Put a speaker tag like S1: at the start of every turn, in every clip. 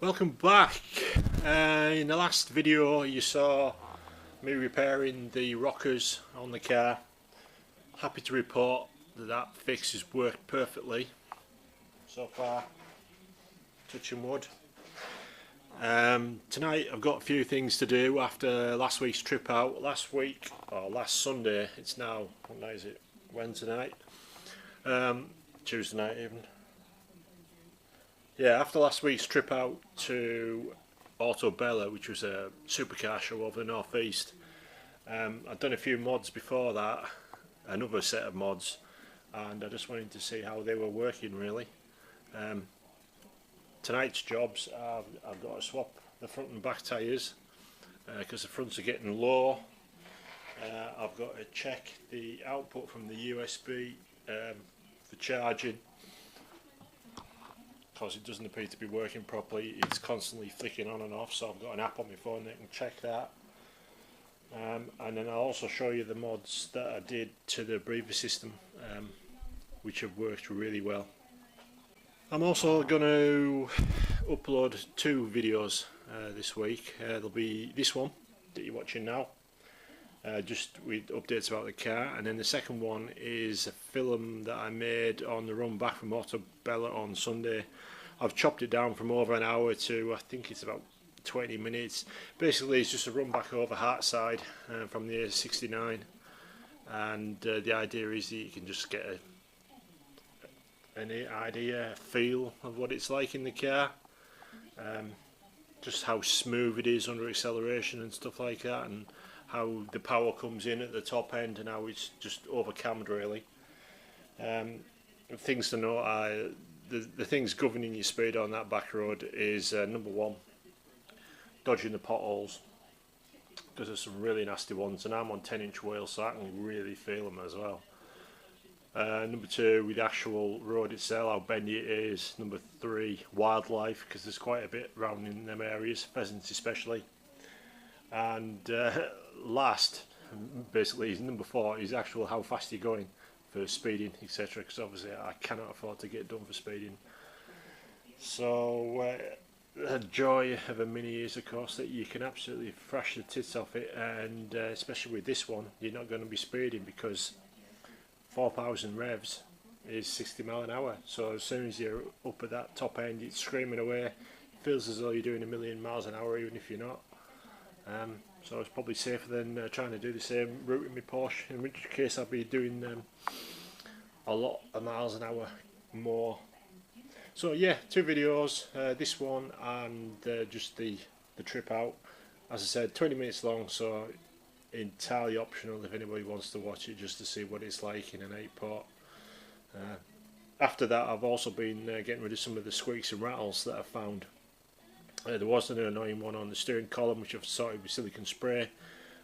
S1: Welcome back. In the last video you saw me repairing the rockers on the car. Happy to report that that fix has worked perfectly so far, touching wood. Tonight I've got a few things to do after last week's trip out. Last Sunday, it's now, what night is it? Wednesday night? Tuesday night even. Yeah, after last week's trip out to Bella, which was a supercar show over the northeast, I'd done a few mods before that, another set of mods, and I just wanted to see how they were working really. Tonight's jobs, I've got to swap the front and back tyres because the fronts are getting low. I've got to check the output from the USB for charging, because it doesn't appear to be working properly. It's constantly flicking on and off, so I've got an app on my phone that can check that. And then I'll also show you the mods that I did to the breather system, which have worked really well. I'm also going to upload two videos this week. There'll be this one that you're watching now, just with updates about the car, and then the second one is a film that I made on the run back from Bella on Sunday. I've chopped it down from over an hour to, I think it's about 20 minutes. Basically it's just a run back over Hartside from the A69, and the idea is that you can just get an idea, a feel of what it's like in the car, just how smooth it is under acceleration and stuff like that, and how the power comes in at the top end and how it's just overcammed really. Things to note are the things governing your speed on that back road is number one, dodging the potholes, because there's some really nasty ones, and I'm on 10-inch wheels so I can really feel them as well. Number two, with the actual road itself, how bendy it is. Number three, wildlife, because there's quite a bit around in them areas, pheasants especially. And last, basically, is number four, is actual how fast you're going for speeding, etc. Because obviously I cannot afford to get done for speeding. So the joy of a Mini is, of course, that you can absolutely thrash the tits off it, and especially with this one, you're not going to be speeding because 4,000 revs is 60 miles an hour. So as soon as you're up at that top end, it's screaming away. It feels as though you're doing 1,000,000 miles an hour, even if you're not. So it's probably safer than trying to do the same route in my Porsche, in which case I'll be doing a lot of miles an hour more. So yeah, two videos, this one and just the trip out. As I said, 20 minutes long, so entirely optional if anybody wants to watch it just to see what it's like in an 8-port. After that, I've also been getting rid of some of the squeaks and rattles that I've found. There was an annoying one on the steering column, which I've sorted with silicone spray,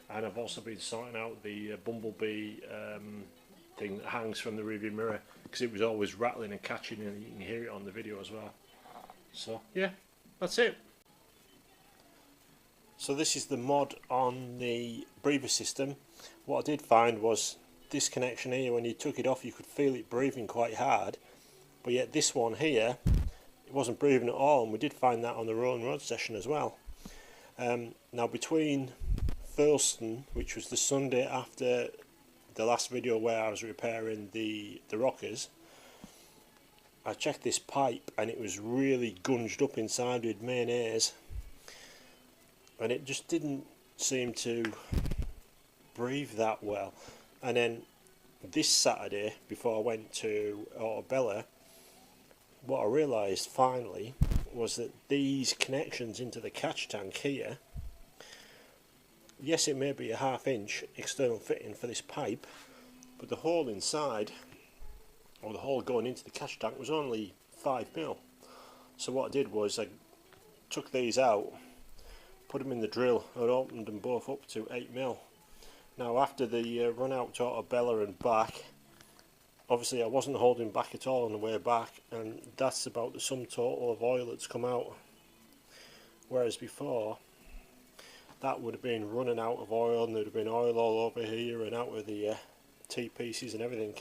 S1: and I've also been sorting out the Bumblebee thing that hangs from the rearview mirror, because it was always rattling and catching, and you can hear it on the video as well. So yeah, that's it. So this is the mod on the breather system. What I did find was this connection here, when you took it off you could feel it breathing quite hard, but yet this one here, it wasn't breathing at all, and we did find that on the road session as well. Now between Thurston, which was the Sunday after the last video where I was repairing the rockers, I checked this pipe and it was really gunged up inside with mayonnaise, and it just didn't seem to breathe that well. And then this Saturday, before I went to Bella, what I realised finally was that these connections into the catch tank here, yes, it may be a 1/2 inch external fitting for this pipe, but the hole inside, or the hole going into the catch tank, was only 5mm. So what I did was I took these out, put them in the drill, and opened them both up to 8mm. Now after the run out to Bella and back, obviously I wasn't holding back at all on the way back, and that's about the sum total of oil that's come out, whereas before that would have been running out of oil, and there would have been oil all over here and out of the T-pieces and everything.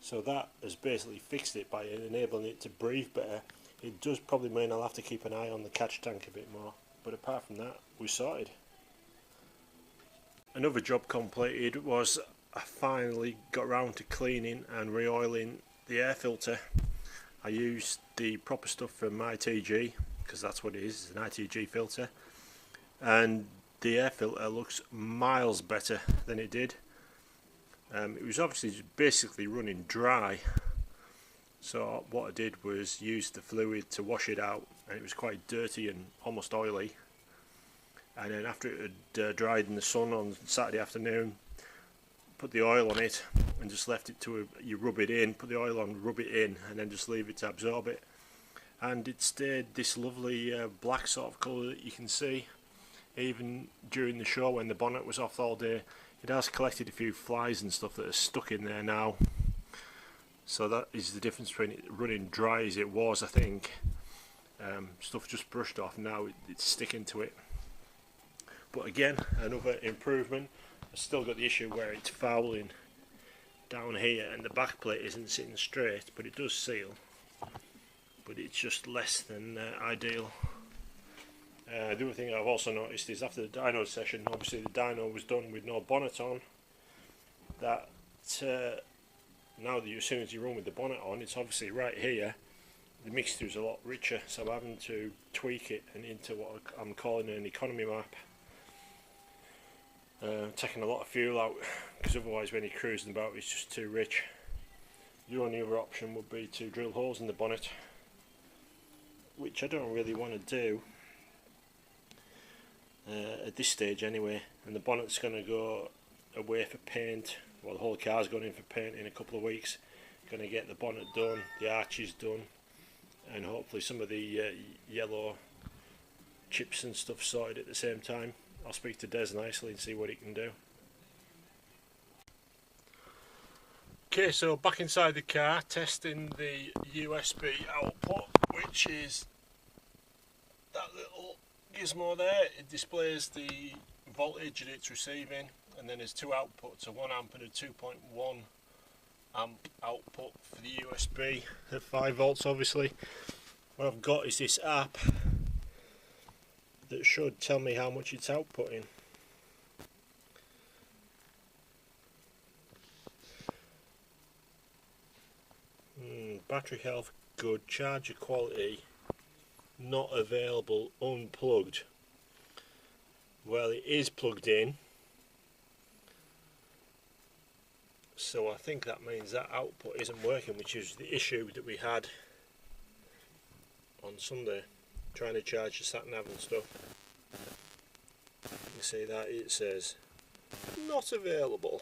S1: So that has basically fixed it by enabling it to breathe better. it does probably mean I'll have to keep an eye on the catch tank a bit more, but apart from that, we're sorted. Another job completed was I finally got round to cleaning and re-oiling the air filter. I used the proper stuff from ITG, because that's what it is, it's an ITG filter, and the air filter looks miles better than it did. It was obviously basically running dry, so what I did was use the fluid to wash it out, and it was quite dirty and almost oily. And then after it had dried in the sun on Saturday afternoon, put the oil on it and just left it to you rub it in, put the oil on, rub it in, and then just leave it to absorb it. And it stayed this lovely black sort of colour that you can see even during the show when the bonnet was off all day. It has collected a few flies and stuff that are stuck in there now, so that is the difference between it running dry as it was, I think. Stuff just brushed off, now it's sticking to it. But again, another improvement. I've still got the issue where it's fouling down here and the back plate isn't sitting straight, but it does seal, but it's just less than ideal. The other thing I've also noticed is after the dyno session, obviously the dyno was done with no bonnet on, that now that as soon as you run with the bonnet on, it's obviously right here, the mixture is a lot richer, so I'm having to tweak it and into what I'm calling an economy map. Taking a lot of fuel out, because otherwise when you're cruising about it's just too rich. The only other option would be to drill holes in the bonnet, which I don't really want to do at this stage anyway, and the bonnet's going to go away for paint. Well, the whole car's going in for paint in a couple of weeks. Going to get the bonnet done, the arches done, and hopefully some of the yellow chips and stuff sorted at the same time. I'll speak to Des nicely and see what he can do. Okay, so back inside the car, testing the USB output, which is that little gizmo there. It displays the voltage that it's receiving, and then there's two outputs, a 1 amp and a 2.1 amp output for the USB at 5 volts obviously. What I've got is this app that should tell me how much it's outputting. Battery health good, charger quality not available, unplugged. Well, it is plugged in, so I think that means that output isn't working, which is the issue that we had on Sunday trying to charge the sat nav and stuff. You see that it says not available.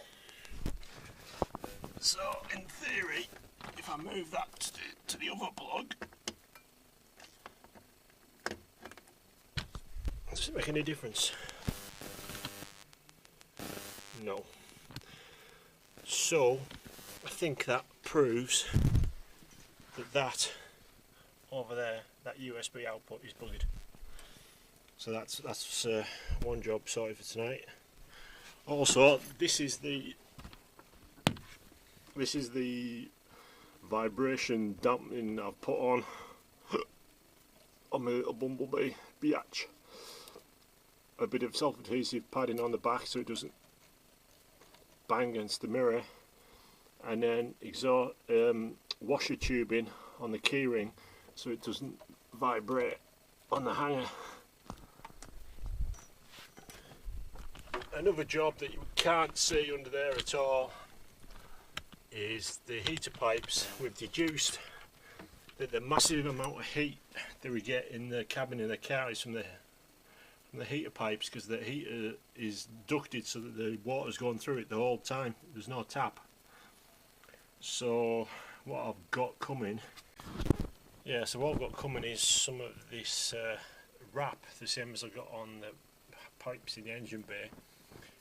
S1: So in theory, if I move that to the other plug, does it make any difference? No. So I think that proves that over there, that USB output is bugged. So that's one job sorted for tonight. Also, this is the vibration dampening I've put on my little Bumblebee biatch. A bit of self-adhesive padding on the back so it doesn't bang against the mirror, and then exhaust washer tubing on the keyring so it doesn't vibrate on the hanger. Another job that you can't see under there at all is the heater pipes. We've deduced that the massive amount of heat that we get in the cabin in the car is from the heater pipes, because the heater is ducted so that the water's going through it the whole time. There's no tap. So what I've got coming, is some of this wrap, the same as I've got on the pipes in the engine bay,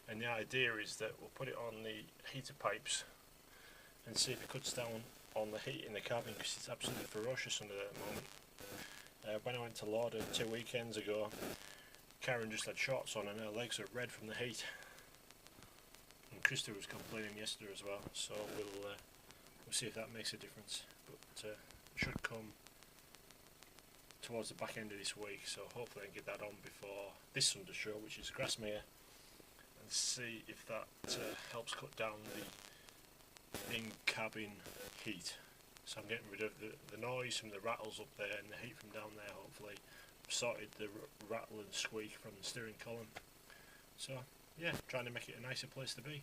S1: and the idea is that we'll put it on the heater pipes and see if it cuts down on the heat in the cabin, because it's absolutely ferocious under there at the moment. When I went to Lauder 2 weekends ago, Karen just had shorts on and her legs are red from the heat, and Krista was complaining yesterday as well, so we'll see if that makes a difference, but it should come towards the back end of this week, so hopefully I can get that on before this Sunday show, which is Grassmere, and see if that helps cut down the in-cabin heat. So I'm getting rid of the noise from the rattles up there and the heat from down there. Hopefully I've sorted the rattle and squeak from the steering column. So yeah, trying to make it a nicer place to be.